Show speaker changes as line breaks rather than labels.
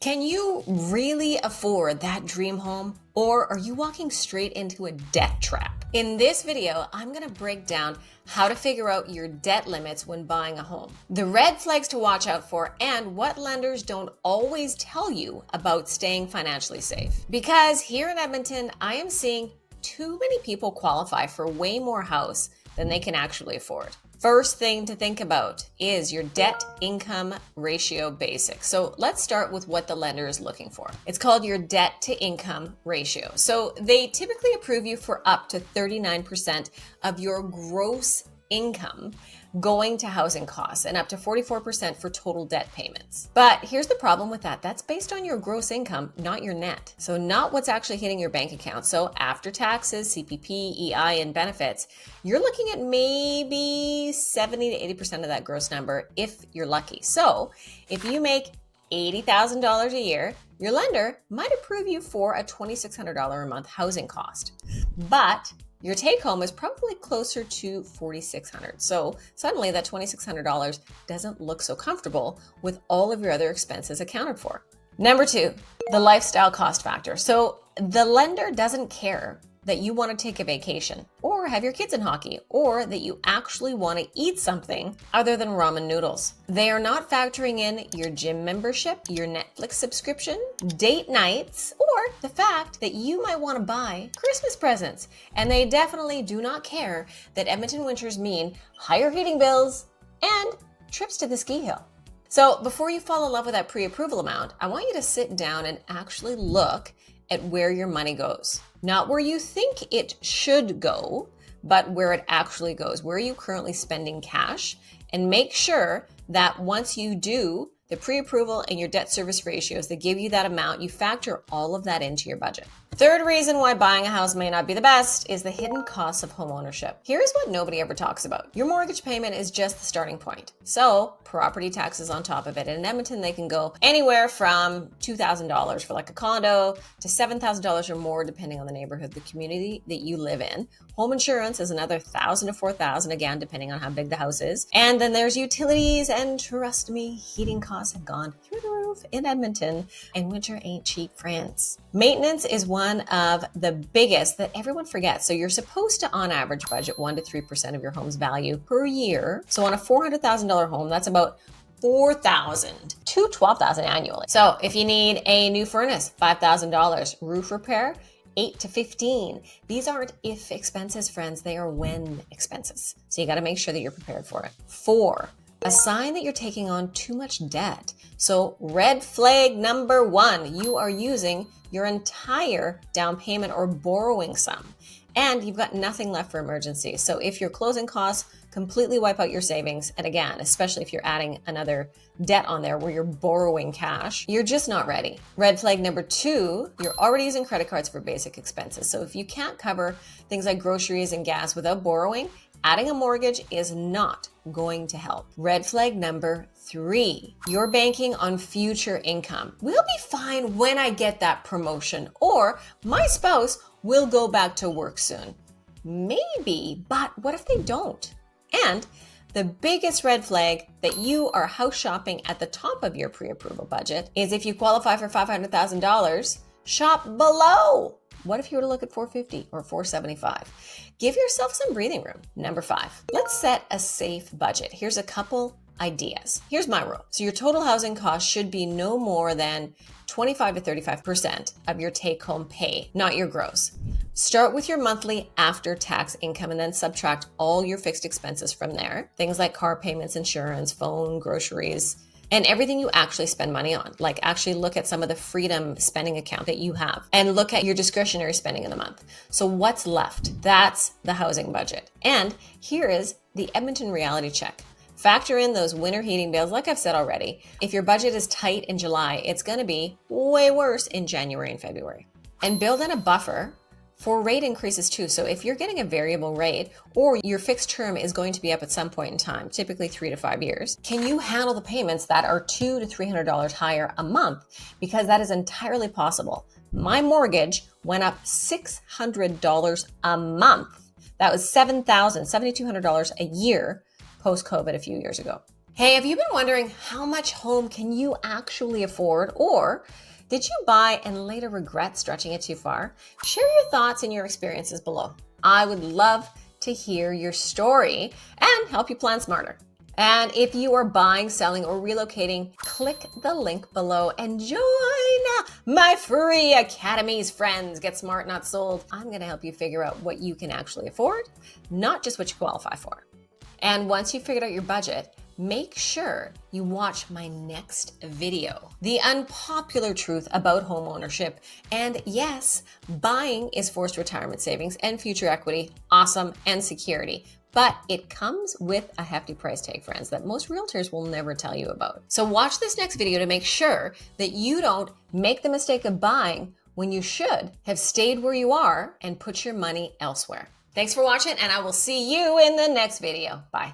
Can you really afford that dream home? Or are you walking straight into a debt trap? In this video, I'm gonna break down how to figure out your debt limits when buying a home, the red flags to watch out for, and what lenders don't always tell you about staying financially safe. Because here in Edmonton, I am seeing too many people qualify for way more house than they can actually afford. First thing to think about is your debt income ratio basics. So let's start with what the lender is looking for. It's called your debt to income ratio. So they typically approve you for up to 39% of your gross income going to housing costs and up to 44% for total debt payments. But here's the problem with that. That's based on your gross income, not your net. So not what's actually hitting your bank account. So after taxes, CPP, EI, and benefits, you're looking at maybe 70 to 80% of that gross number if you're lucky. So if you make $80,000 a year, your lender might approve you for a $2,600 a month housing cost. But your take home is probably closer to $4,600. So suddenly that $2,600 doesn't look so comfortable with all of your other expenses accounted for. Number two, the lifestyle cost factor. So the lender doesn't care that you want to take a vacation or have your kids in hockey or that you actually want to eat something other than ramen noodles. They are not factoring in your gym membership, your Netflix subscription, date nights, or the fact that you might want to buy Christmas presents. And they definitely do not care that Edmonton winters mean higher heating bills and trips to the ski hill. So before you fall in love with that pre-approval amount, I want you to sit down and actually look at where your money goes. Not where you think it should go, but where it actually goes. Where are you currently spending cash? And make sure that once you do the pre-approval and your debt service ratios that give you that amount, you factor all of that into your budget. Third reason why buying a house may not be the best is the hidden costs of homeownership. Here's what nobody ever talks about. Your mortgage payment is just the starting point. So property taxes on top of it. And in Edmonton, they can go anywhere from $2,000 for like a condo to $7,000 or more, depending on the neighborhood, the community that you live in. Home insurance is another $1,000 to $4,000, again, depending on how big the house is. And then there's utilities, and trust me, heating costs have gone through the roof in Edmonton, and winter ain't cheap, friends. Maintenance is one of the biggest that everyone forgets. So you're supposed to, on average, budget 1% to 3% of your home's value per year. So on a $400,000 home, that's about $4,000 to $12,000 annually. So if you need a new furnace, $5,000, roof repair, $8,000 to $15,000. These aren't if expenses, friends. They are when expenses. So you got to make sure that you're prepared for it. 4, a sign that you're taking on too much debt. So red flag number 1, you are using your entire down payment or borrowing sum, and you've got nothing left for emergencies. So if your closing costs completely wipe out your savings, and again, especially if you're adding another debt on there where you're borrowing cash, you're just not ready. Red flag number 2, you're already using credit cards for basic expenses. So if you can't cover things like groceries and gas without borrowing, adding a mortgage is not going to help. Red flag number 3, you're banking on future income. We'll be fine when I get that promotion, or my spouse will go back to work soon. Maybe, but what if they don't? And the biggest red flag that you are house shopping at the top of your pre-approval budget is if you qualify for $500,000, shop below. What if you were to look at $450,000 or $475,000? Give yourself some breathing room. Number 5, let's set a safe budget. Here's a couple ideas. Here's my rule. So your total housing cost should be no more than 25 to 35% of your take-home pay, not your gross. Start with your monthly after-tax income and then subtract all your fixed expenses from there. Things like car payments, insurance, phone, groceries, and everything you actually spend money on. Like actually look at some of the freedom spending account that you have and look at your discretionary spending in the month. So what's left? That's the housing budget. And here is the Edmonton reality check. Factor in those winter heating bills. Like I've said already, if your budget is tight in July, it's going to be way worse in January and February. And build in a buffer for rate increases too. So if you're getting a variable rate or your fixed term is going to be up at some point in time, typically 3 to 5 years, can you handle the payments that are $200 to $300 higher a month? Because that is entirely possible. My mortgage went up $600 a month. That was $7,200 a year post-COVID a few years ago. Hey, have you been wondering how much home can you actually afford, or did you buy and later regret stretching it too far? Share your thoughts and your experiences below. I would love to hear your story and help you plan smarter. And if you are buying, selling, or relocating, click the link below and join my free academies. Friends, Get Smart, Not Sold. I'm going to help you figure out what you can actually afford, not just what you qualify for. And once you've figured out your budget, make sure you watch my next video. The unpopular truth about home ownership. And yes, buying is forced retirement savings and future equity, awesome, and security. But it comes with a hefty price tag, friends, that most realtors will never tell you about. So watch this next video to make sure that you don't make the mistake of buying when you should have stayed where you are and put your money elsewhere. Thanks for watching, and I will see you in the next video. Bye.